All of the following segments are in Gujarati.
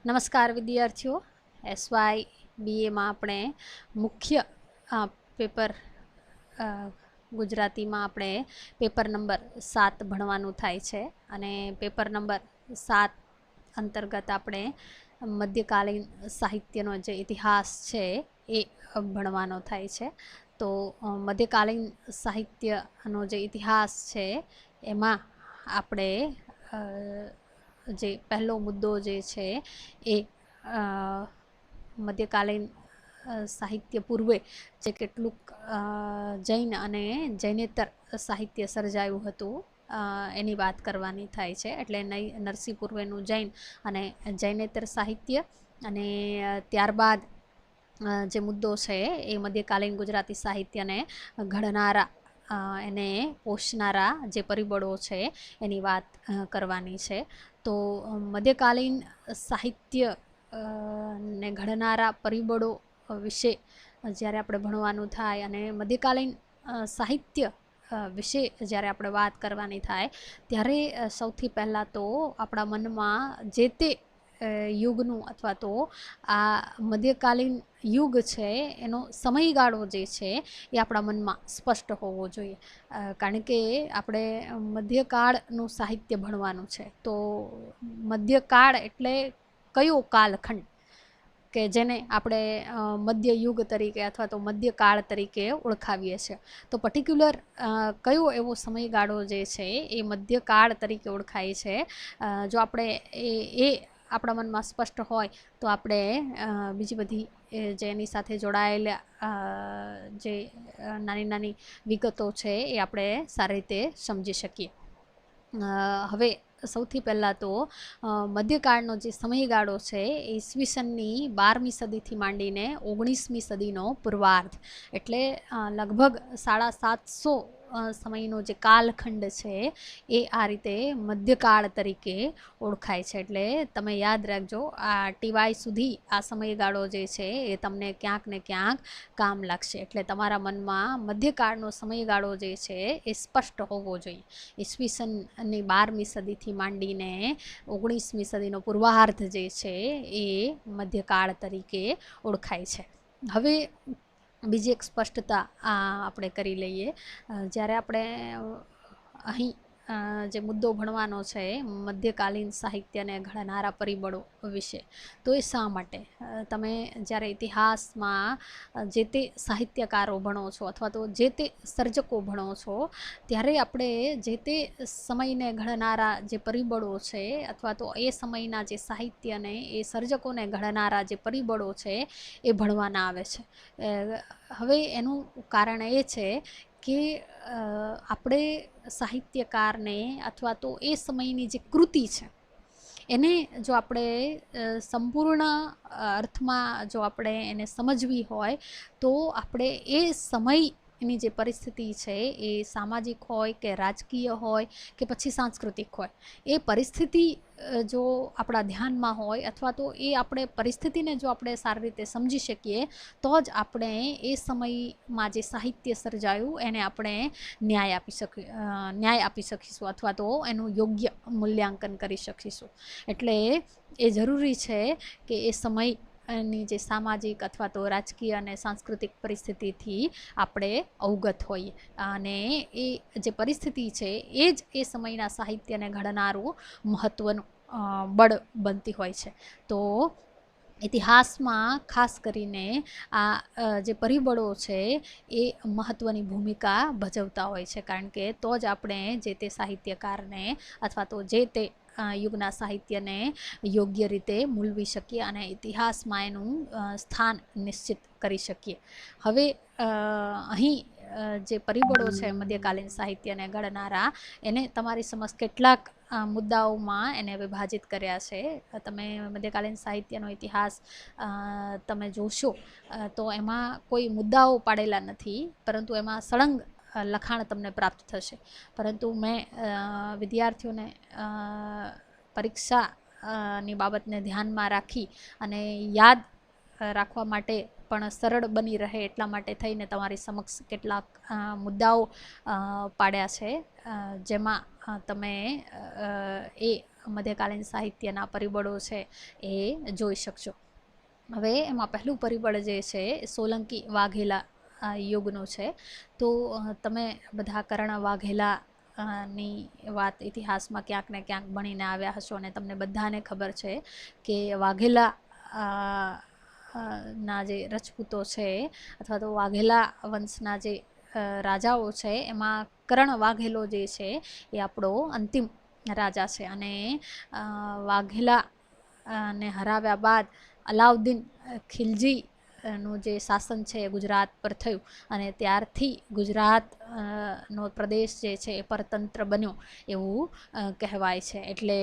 નમસ્કાર વિદ્યાર્થીઓ, એસવાય બીએમાં આપણે મુખ્ય પેપર ગુજરાતીમાં આપણે પેપર નંબર 7 ભણવાનું થાય છે અને પેપર નંબર 7 અંતર્ગત આપણે મધ્યકાલીન સાહિત્યનો જે ઇતિહાસ છે એ ભણવાનો થાય છે. તો મધ્યકાલીન સાહિત્યનો જે ઇતિહાસ છે એમાં આપણે જે પહેલો મુદ્દો જે છે એ મધ્યકાલીન સાહિત્ય પૂર્વે જે કેટલુંક જૈન અને જૈનેતર સાહિત્ય સર્જાયું હતું એની વાત કરવાની થાય છે. એટલે નરસિંહ પૂર્વેનું જૈન અને જૈનેતર સાહિત્ય અને ત્યારબાદ જે મુદ્દો છે એ મધ્યકાલીન ગુજરાતી સાહિત્યને ઘડનારા એને પોષનારા જે પરિબળો છે એની વાત કરવાની છે. તો મધ્યકાલીન સાહિત્ય ને ઘડનારા પરિબળો વિશે જ્યારે આપણે ભણવાનું થાય અને મધ્યકાલીન સાહિત્ય વિશે જ્યારે આપણે વાત કરવાની થાય ત્યારે સૌથી પહેલાં તો આપણા મનમાં જે તે યુગનું અથવા તો આ મધ્યકાલીન યુગ છે એનો સમયગાળો જે છે એ આપણા મનમાં સ્પષ્ટ હોવો જોઈએ. કારણ કે આપણે મધ્યકાળનું સાહિત્ય ભણવાનું છે. તો મધ્યકાળ એટલે કયો કાલખંડ કે જેને આપણે મધ્યયુગ તરીકે અથવા તો મધ્યકાળ તરીકે ઓળખાવીએ છીએ. તો પર્ટિક્યુલર કયો એવો સમયગાળો જે છે એ મધ્યકાળ તરીકે ઓળખાય છે. જો આપણે એ આપણા મનમાં સ્પષ્ટ હોય તો આપણે બીજી બધી જે એની સાથે જોડાયેલા જે નાની નાની વિગતો છે એ આપણે સારી રીતે સમજી શકીએ. હવે સૌથી પહેલાં તો મધ્યકાળનો જે સમયગાળો છે એ ઈસવીસનની 12મી સદીથી માંડીને 19મી સદીનો પૂર્વાર્ધ એટલે લગભગ 750 સમયનો જે કાલખંડ છે એ આ રીતે મધ્યકાળ તરીકે ઓળખાય છે. એટલે તમે યાદ રાખજો, આ ટીવાય સુધી આ સમયગાળો જે છે એ તમને ક્યાંક ને ક્યાંક કામ લાગશે. એટલે તમારા મનમાં મધ્યકાળનો સમયગાળો જે છે એ સ્પષ્ટ હોવો જોઈએ. ઈસવીસનની 12મી સદીથી માંડીને 19મી સદીનો પૂર્વાર્ધ જે છે એ મધ્યકાળ તરીકે ઓળખાય છે. હવે બીજી એક સ્પષ્ટતા આપણે કરી લઈએ. જ્યારે આપણે અહીં જે મુદ્દો ભણવાનો છે મધ્યકાલીન સાહિત્યને ઘડનારા પરિબળો વિશે, તો એ શા માટે તમે જ્યારે ઇતિહાસમાં જે તે સાહિત્યકારો ભણો છો અથવા તો જે તે સર્જકો ભણો છો ત્યારે આપણે જે તે સમયને ઘડનારા જે પરિબળો છે અથવા તો એ સમયના જે સાહિત્યને એ સર્જકોને ઘડનારા જે પરિબળો છે એ ભણવાના આવે છે. હવે એનું કારણ એ છે કે આપણે સાહિત્યકારને અથવા તો એ સમયની જે કૃતિ છે એને જો આપણે સંપૂર્ણ અર્થમાં જો આપણે એને સમજવી હોય તો આપણે એ સમયની જે પરિસ્થિતિ છે એ સામાજિક હોય કે રાજકીય હોય કે પછી સાંસ્કૃતિક હોય, એ પરિસ્થિતિ જો આપણા ધ્યાનમાં હોય અથવા તો એ આપણે પરિસ્થિતિને જો આપણે સારી રીતે સમજી શકીએ તો જ આપણે એ સમયમાં જે સાહિત્ય સર્જાયું એને આપણે ન્યાય આપી શકીશું અથવા તો એનું યોગ્ય મૂલ્યાંકન કરી શકીશું. એટલે એ જરૂરી છે કે એ સમયની જે સામાજિક અથવા તો રાજકીય અને સાંસ્કૃતિક પરિસ્થિતિથી આપણે અવગત હોઈએ અને એ જે પરિસ્થિતિ છે એ જ એ સમયના સાહિત્યને ઘડનારું મહત્ત્વનું બળ બનતી હોય છે. તો ઇતિહાસમાં ખાસ કરીને આ જે પરિબળો છે એ મહત્ત્વની ભૂમિકા ભજવતા હોય છે. કારણ કે તો જ આપણે જે તે સાહિત્યકારને અથવા તો જે તે યુગના સાહિત્યને યોગ્ય રીતે મૂલવી શકીએ અને ઇતિહાસમાં એનું સ્થાન નિશ્ચિત કરી શકીએ. હવે અહીં જે પરિબળો છે મધ્યકાલીન સાહિત્યને ઘડનારા એને તમારી સમક્ષ કેટલાક મુદ્દાઓમાં એને વિભાજિત કર્યા છે. તમે મધ્યકાલીન સાહિત્યનો ઇતિહાસ તમે જોશો તો એમાં કોઈ મુદ્દાઓ પાડેલા નથી, પરંતુ એમાં સળંગ લખાણ તમને પ્રાપ્ત થશે. પરંતુ મેં વિદ્યાર્થીઓને પરીક્ષાની બાબતને ધ્યાનમાં રાખી અને યાદ રાખવા માટે પણ સરળ બની રહે એટલા માટે થઈને તમારી સમક્ષ કેટલાક મુદ્દાઓ પાડ્યા છે જેમાં તમે એ મધ્યકાલીન સાહિત્યના પરિબળો છે એ જોઈ શકશો. હવે એમાં પહેલું પરિબળ જે છે સોલંકી વાઘેલા યુગનું છે. તો તમે બધા કર્ણ વાઘેલા ની વાત ઇતિહાસમાં ક્યાંક ને ક્યાંક ભણીને આવ્યા હશો અને તમને બધાને ખબર છે કે વાઘેલા ના જે રજપૂતો છે અથવા તો વાઘેલા વંશના જે રાજાઓ છે એમાં કર્ણ વાઘેલો જે છે એ આપણો અંતિમ રાજા છે. અને વાઘેલા ને હરાવ્યા બાદ અલાઉદ્દીન ખિલજી નું જે શાસન છે એ ગુજરાત પર થયું અને ત્યારથી ગુજરાત નો પ્રદેશ જે છે એ પરતંત્ર બન્યો એવું કહેવાય છે. એટલે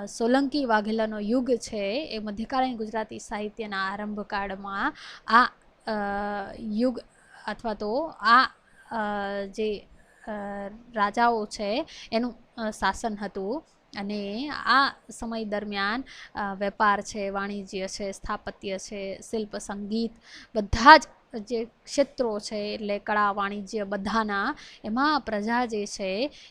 સોલંકી વાઘેલાનો યુગ છે એ મધ્યકાલીન ગુજરાતી સાહિત્યના આરંભકાળમાં આ યુગ અથવા તો આ જે રાજાઓ છે એનું શાસન હતું. અને આ સમય દરમિયાન વેપાર છે, વાણિજ્ય છે, સ્થાપત્ય છે, શિલ્પ, સંગીત બધા જ જે ક્ષેત્રો છે એટલે કળા વાણિજ્ય બધાના એમાં પ્રજા જે છે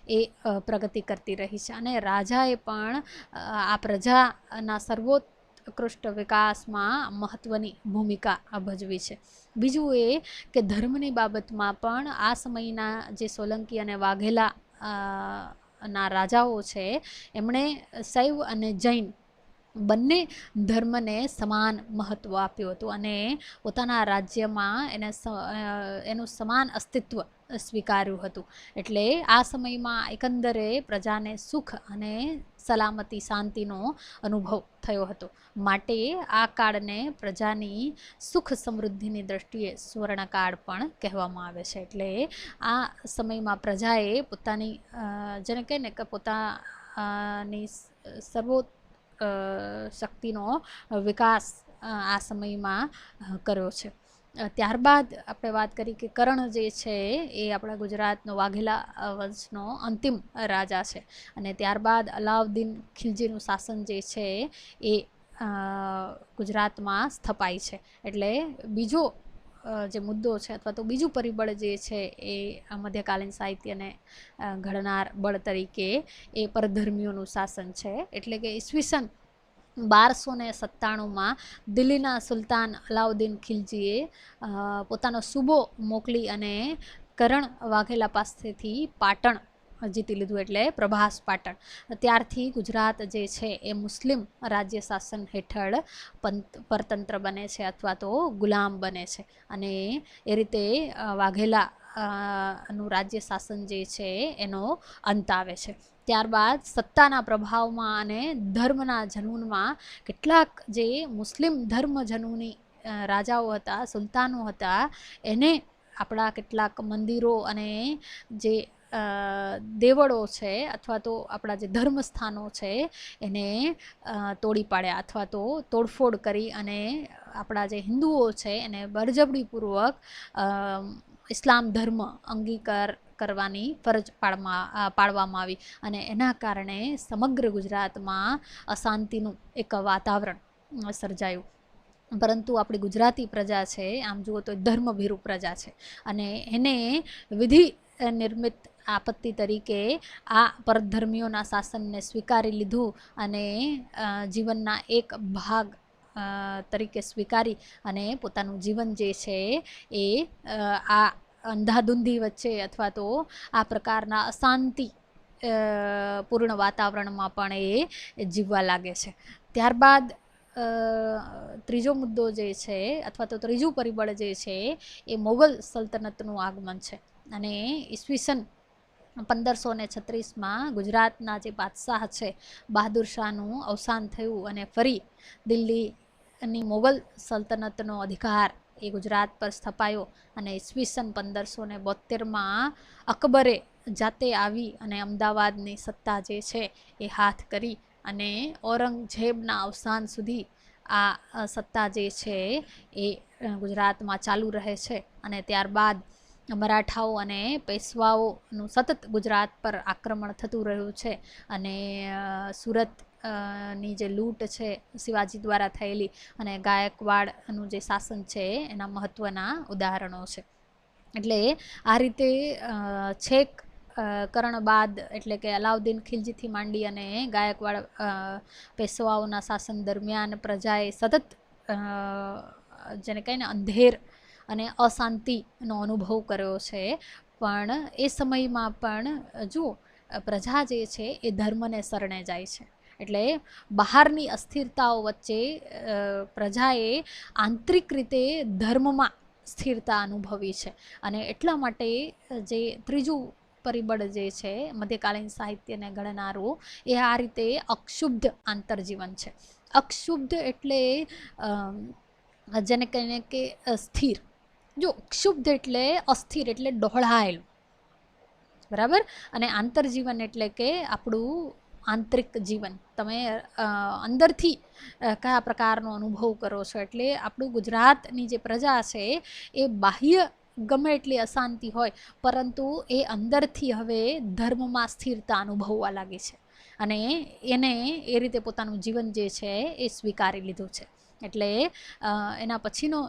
એ પ્રગતિ કરતી રહી છે. અને રાજાએ પણ આ પ્રજાના સર્વોત્કૃષ્ટ વિકાસમાં મહત્ત્વની ભૂમિકા ભજવી છે. બીજું એ કે ધર્મની બાબતમાં પણ આ સમયના જે સોલંકી અને વાઘેલા ના રાજાઓ છે એમણે શૈવ અને જૈન બંને ધર્મને સમાન મહત્ત્વ આપ્યું હતું અને પોતાના રાજ્યમાં એનું સમાન અસ્તિત્વ સ્વીકાર્યું હતું. એટલે આ સમયમાં એકંદરે પ્રજાને સુખ અને સલામતી શાંતિનો અનુભવ થયો હતો. માટે આ કાળને પ્રજાની સુખ સમૃદ્ધિની દ્રષ્ટિએ સુવર્ણકાળ પણ કહેવામાં આવે છે. એટલે આ સમયમાં પ્રજાએ પોતાની જેને કહે ને કે પોતાની સર્વો શક્તિનો વિકાસ આ સમયમાં કર્યો છે. ત્યારબાદ આપણે વાત કરી કે કર્ણ જે છે એ આપણા ગુજરાતનો વાઘેલા વંશનો અંતિમ રાજા છે. અને ત્યારબાદ અલાઉદ્દીન ખિલજીનું શાસન જે છે એ ગુજરાતમાં સ્થપાય છે. એટલે બીજો જે મુદ્દો છે અથવા તો બીજું પરિબળ જે છે એ મધ્યકાલીન સાહિત્યને ઘડનાર બળ તરીકે એ પરધર્મીઓનું શાસન છે. એટલે કે ઈસવીસન 1297માં દિલ્હીના સુલતાન અલાઉદ્દીન ખિલજીએ પોતાનો સૂબો મોકલી અને કર્ણ વાઘેલા પાસેથી પાટણ જીતી લીધું એટલે પ્રભાસ પાટણ. ત્યારથી ગુજરાત જે છે એ મુસ્લિમ રાજ્ય શાસન હેઠળ પરતંત્ર બને છે અથવા તો ગુલામ બને છે. અને એ રીતે વાઘેલા નું રાજ્ય શાસન જે છે એનો અંત આવે છે. ત્યારબાદ સત્તાના પ્રભાવમાં અને ધર્મના જનૂનમાં કેટલાક જે મુસ્લિમ ધર્મ જનૂની રાજાઓ હતા, સુલતાનો હતા, એને આપણા કેટલાક મંદિરો અને જે દેવળો છે અથવા તો આપણા જે ધર્મસ્થાનો છે એને તોડી પાડ્યા અથવા તો તોડફોડ કરી અને આપણા જે હિન્દુઓ છે એને બળજબરીપૂર્વક ઇસ્લામ ધર્મ અંગીકાર કરવાની ફરજ પાડવામાં આવી. અને એના કારણે સમગ્ર ગુજરાતમાં અશાંતિનું એક વાતાવરણ સર્જાયું. પરંતુ આપણી ગુજરાતી પ્રજા છે આમ જુઓ તો ધર્મભીરુ પ્રજા છે અને એને વિધિ નિર્મિત આપત્તિ તરીકે આ પરધર્મીઓના શાસનને સ્વીકારી લીધું અને જીવનના એક ભાગ તરીકે સ્વીકારી અને પોતાનું જીવન જે છે એ આ અંધાધૂંધી વચ્ચે અથવા તો આ પ્રકારના અશાંતિ પૂર્ણ વાતાવરણમાં પણ એ જીવવા લાગે છે. ત્યારબાદ ત્રીજો મુદ્દો જે છે અથવા તો ત્રીજું પરિબળ જે છે એ મોગલ સલ્તનતનું આગમન છે. અને ઈસવીસન 1536માં ગુજરાતના જે બાદશાહ છે બહાદુર શાહનું અવસાન થયું અને ફરી દિલ્હીની મોગલ સલ્તનતનો અધિકાર એ ગુજરાત પર સ્થપાયો. અને ઈસવીસન 1572માં અકબરે જાતે આવી અને અમદાવાદની સત્તા જે છે એ હાથ કરી અને ઔરંગઝેબના અવસાન સુધી આ સત્તા જે છે એ ગુજરાતમાં ચાલુ રહે છે. અને ત્યારબાદ મરાઠાઓ અને પેશવાઓનું સતત ગુજરાત પર આક્રમણ થતું રહ્યું છે અને સુરત ની જે લૂંટ છે શિવાજી દ્વારા થયેલી અને ગાયકવાડનું જે શાસન છે એના મહત્ત્વના ઉદાહરણો છે. એટલે આ રીતે છેક કરણ બાદ એટલે કે અલાઉદ્દીન ખિલજીથી માંડી અને ગાયકવાડ પેશવાઓના શાસન દરમિયાન પ્રજાએ સતત જેને કહીને અંધેર અને અશાંતિનો અનુભવ કર્યો છે. પણ એ સમયમાં પણ જુઓ પ્રજા જે છે એ ધર્મને શરણે જાય છે. એટલે બહારની અસ્થિરતાઓ વચ્ચે પ્રજાએ આંતરિક રીતે ધર્મમાં સ્થિરતા અનુભવી છે. અને એટલા માટે જે ત્રીજું પરિબળ જે છે મધ્યકાલીન સાહિત્યને ઘડનારું એ આ રીતે અક્ષુબ્ધ આંતરજીવન છે. અક્ષુબ્ધ એટલે જેને કહીને કે સ્થિર. જો ક્ષુબ્ધ એટલે અસ્થિર એટલે ડહોળાયેલું, બરાબર. અને આંતરજીવન એટલે કે આપણું આંતરિક જીવન, તમે અંદરથી કયા પ્રકારનો અનુભવ કરો છો. એટલે આપણું ગુજરાતની જે પ્રજા છે એ બાહ્ય ગમે એટલી અશાંતિ હોય પરંતુ એ અંદરથી હવે ધર્મમાં સ્થિરતા અનુભવવા લાગી છે અને એને એ રીતે પોતાનું જીવન જે છે એ સ્વીકારી લીધું છે. એટલે એના પછીનો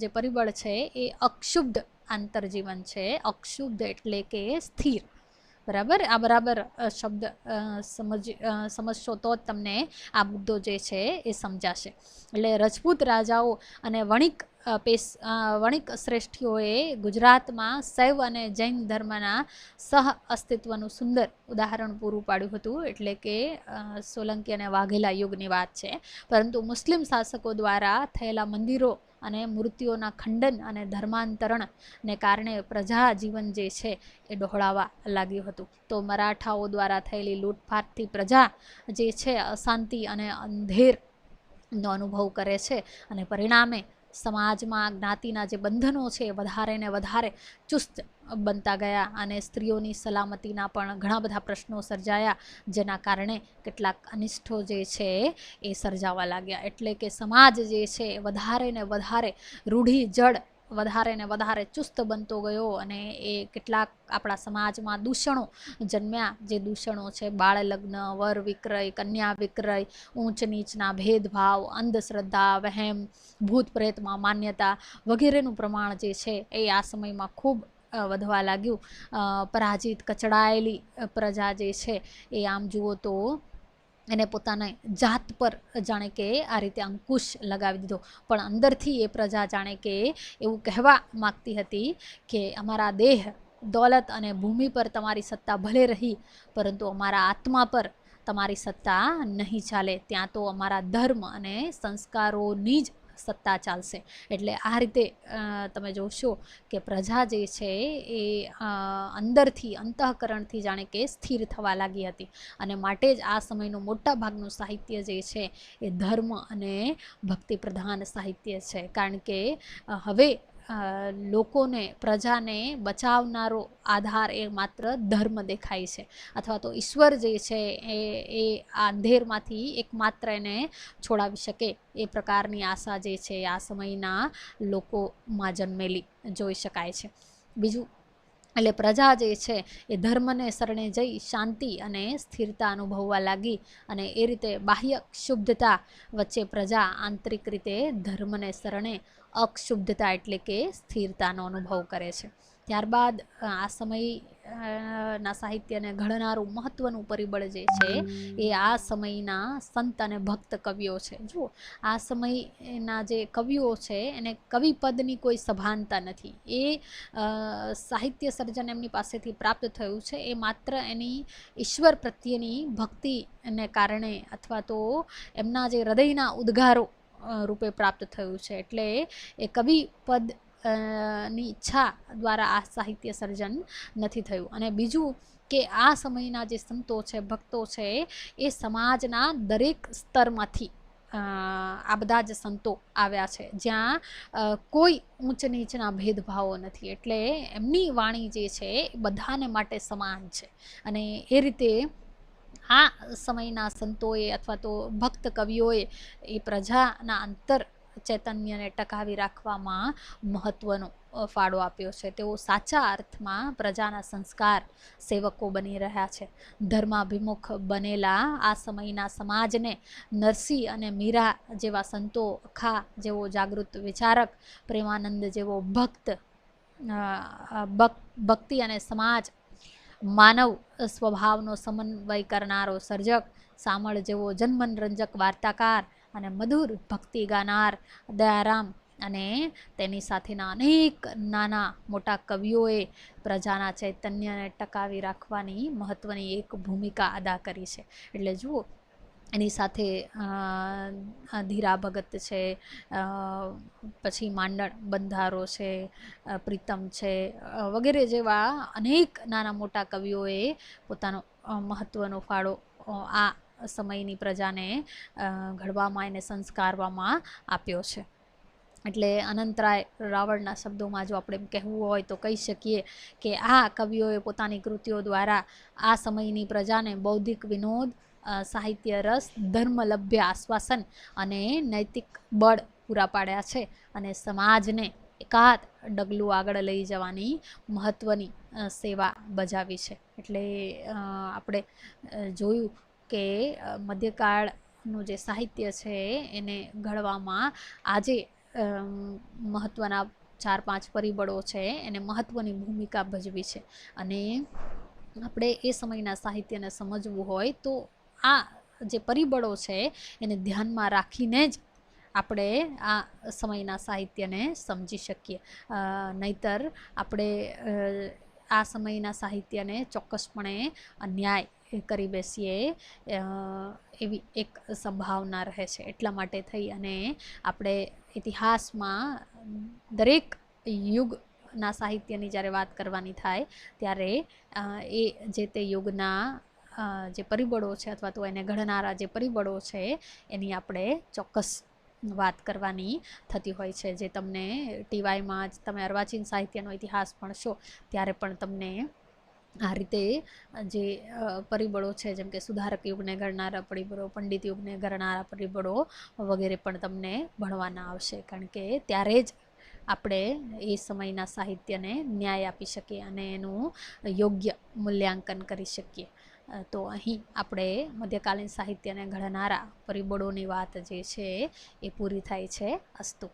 જે પરિબળ છે એ અક્ષુબ્ધ આંતરજીવન છે. અક્ષુબ્ધ એટલે કે સ્થિર, બરાબર. આ બરાબર શબ્દ સમજશો તો જ તમને આ મુદ્દો જે છે એ સમજાશે. એટલે રજપૂત રાજાઓ અને વણિક શ્રેષ્ઠીઓએ ગુજરાતમાં શૈવ અને જૈન ધર્મના સહ અસ્તિત્વનું સુંદર ઉદાહરણ પૂરું પાડ્યું હતું. એટલે કે સોલંકી અને વાઘેલા યુગની વાત છે. પરંતુ મુસ્લિમ શાસકો દ્વારા થયેલા મંદિરો અને મૂર્તિઓના ખંડન અને ધર્માંતરણને કારણે પ્રજા જીવન જે છે એ ડહોળાવા લાગ્યું હતું. તો મરાઠાઓ દ્વારા થયેલી લૂંટફાટથી પ્રજા જે છે અશાંતિ અને અંધેરનો અનુભવ કરે છે અને પરિણામે સમાજમાં જ્ઞાતિના જે બંધનો છે વધારે ને વધારે ચુસ્ત બનતા ગયા અને સ્ત્રીઓની સલામતીના પણ ઘણા બધા પ્રશ્નો સર્જાયા, જેના કારણે કેટલાક અનિષ્ટો જે છે એ સર્જાવા લાગ્યા. એટલે કે સમાજ જે છે વધારે ને વધારે રૂઢિજડ, વધારે ને વધારે ચુસ્ત બનતો ગયો અને એ કેટલાક આપણા સમાજમાં દૂષણો જન્મ્યા. જે દૂષણો છે બાળ લગ્ન, વર વિક્રય, કન્યા વિક્રય, ઊંચ નીચના ભેદભાવ, અંધશ્રદ્ધા, વહેમ, ભૂત પ્રેતમાં માન્યતા વગેરેનું પ્રમાણ જે છે એ આ સમયમાં ખૂબ વધવા લાગ્યું. પરાજિત કચડાયેલી પ્રજા જે છે એ આમ જુઓ તો એને પોતાના જાત પર જાણે કે આ રીતે અંકુશ લગાવી દીધો. પણ અંદરથી એ પ્રજા જાણે કે એવું કહેવા માગતી હતી કે અમારા દેહ, દોલત અને ભૂમિ પર તમારી સત્તા ભલે રહી પરંતુ અમારા આત્મા પર તમારી સત્તા નહીં ચાલે. ત્યાં તો અમારા ધર્મ અને સંસ્કારોની જ સત્તા ચાલશે. એટલે આ રીતે તમે જોશો કે પ્રજા જે છે એ અંદરથી અંતઃકરણથી જાણે કે સ્થિર થવા લાગી હતી. અને માટે જ આ સમયનું મોટા ભાગનું સાહિત્ય જે છે એ ધર્મ અને ભક્તિ પ્રધાન સાહિત્ય છે. કારણ કે હવે લોકોને, પ્રજાને બચાવનારો આધાર એ માત્ર ધર્મ દેખાય છે, અથવા તો ઈશ્વર જે છે એ અંધેરમાંથી એકમાત્ર એને છોડાવી શકે એ પ્રકારની આશા જે છે આ સમયના લોકોમાં જન્મેલી જોઈ શકાય છે. બીજું એટલે પ્રજા જે છે એ ધર્મને શરણે જઈ શાંતિ અને સ્થિરતા અનુભવવા લાગી અને એ રીતે બાહ્ય ક્ષુબ્ધતા વચ્ચે પ્રજા આંતરિક રીતે ધર્મને શરણે અક્ષુબ્ધતા એટલે કે સ્થિરતાનો અનુભવ કરે છે. ત્યારબાદ આ સમયના સાહિત્યને ઘડનારું મહત્ત્વનું પરિબળ જે છે એ આ સમયના સંત અને ભક્ત કવિઓ છે. જુઓ આ સમયના જે કવિઓ છે એને કવિપદની કોઈ સભાનતા નથી. એ સાહિત્ય સર્જન એમની પાસેથી પ્રાપ્ત થયું છે એ માત્ર એની ઈશ્વર પ્રત્યેની ભક્તિને કારણે અથવા તો એમના જે હૃદયના ઉદ્ગારો રૂપે પ્રાપ્ત થયું છે. એટલે એ કવિપદ ની ઈચ્છા દ્વારા આ સાહિત્ય સર્જન નથી થયું. અને બીજું કે આ સમયના જે સંતો છે, ભક્તો છે, એ સમાજના દરેક સ્તરમાંથી આ બધા જ સંતો આવ્યા છે, જ્યાં કોઈ ઊંચ નીચના ભેદભાવો નથી. એટલે એમની વાણી જે છે એ બધાને માટે સમાન છે. અને એ રીતે આ સમયના સંતોએ અથવા તો ભક્ત કવિઓએ એ પ્રજાના અંતર ચૈતન્યને ટકાવી રાખવામાં મહત્ત્વનો ફાળો આપ્યો છે. તેઓ સાચા અર્થમાં પ્રજાના સંસ્કાર સેવકો બની રહ્યા છે. ધર્માભિમુખ બનેલા આ સમયના સમાજને નરસિંહ અને મીરા જેવા સંતો, અખા જેવો જાગૃત વિચારક, પ્રેમાનંદ જેવો ભક્તિ અને સમાજ માનવ સ્વભાવનો સમન્વય કરનારો સર્જક, સામળ જેવો જનમનરંજક વાર્તાકાર અને મધુર ભક્તિ ગાનાર દયારામ અને તેની સાથેના અનેક નાના મોટા કવિઓએ પ્રજાના ચૈતન્યને ટકાવી રાખવાની મહત્ત્વની એક ભૂમિકા અદા કરી છે. એટલે જુઓ, એની સાથે ધીરા ભગત છે, પછી માંડણ બંધારો છે, પ્રીતમ છે, વગેરે જેવા અનેક નાના મોટા કવિઓએ પોતાનો મહત્ત્વનો ફાળો આ સમયની પ્રજાને ઘડવામાં એને સંસ્કારવામાં આપ્યો છે. એટલે અનંતરાય રાવળના શબ્દોમાં જો આપણે કહેવું હોય તો કહી શકીએ કે આ કવિઓએ પોતાની કૃતિઓ દ્વારા આ સમયની પ્રજાને બૌદ્ધિક વિનોદ, સાહિત્ય રસ, ધર્મલભ્ય આશ્વાસન અને નૈતિક બળ પૂરા પાડ્યા છે અને સમાજને એકાદ ડગલું આગળ લઈ જવાની મહત્ત્વની સેવા બજાવી છે. એટલે આપણે જોયું કે મધ્યકાળનું જે સાહિત્ય છે એને ઘડવામાં આજે મહત્ત્વના 4-5 પરિબળો છે એને મહત્ત્વની ભૂમિકા ભજવી છે. અને આપણે એ સમયના સાહિત્યને સમજવું હોય તો આ જે પરિબળો છે એને ધ્યાનમાં રાખીને જ આપણે આ સમયના સાહિત્યને સમજી શકીએ. નહીતર આપણે આ સમયના સાહિત્યને ચોક્કસપણે અન્યાય કરી બેસીએ એવી એક સંભાવના રહે છે. એટલા માટે થઈ અને આપણે ઇતિહાસમાં દરેક યુગના સાહિત્યની જ્યારે વાત કરવાની થાય ત્યારે એ જે તે યુગના જે પરિબળો છે અથવા તો એને ઘડનારા જે પરિબળો છે એની આપણે ચોક્કસ વાત કરવાની થતી હોય છે. જે તમને ટીવાયમાં જ તમે અર્વાચીન સાહિત્યનો ઇતિહાસ ભણશો ત્યારે પણ તમને આ રીતે જે પરિબળો છે, જેમ કે સુધારક યુગને ઘડનારા પરિબળો, પંડિત યુગને ઘડનારા પરિબળો વગેરે પણ તમને ભણવાના આવશે. કારણ કે ત્યારે જ આપણે એ સમયના સાહિત્યને ન્યાય આપી શકીએ અને એનું યોગ્ય મૂલ્યાંકન કરી શકીએ. તો અહીં આપણે મધ્યકાલીન સાહિત્યને ઘડનારા પરિબળોની વાત જે છે એ પૂરી થાય છે. અસ્તુ.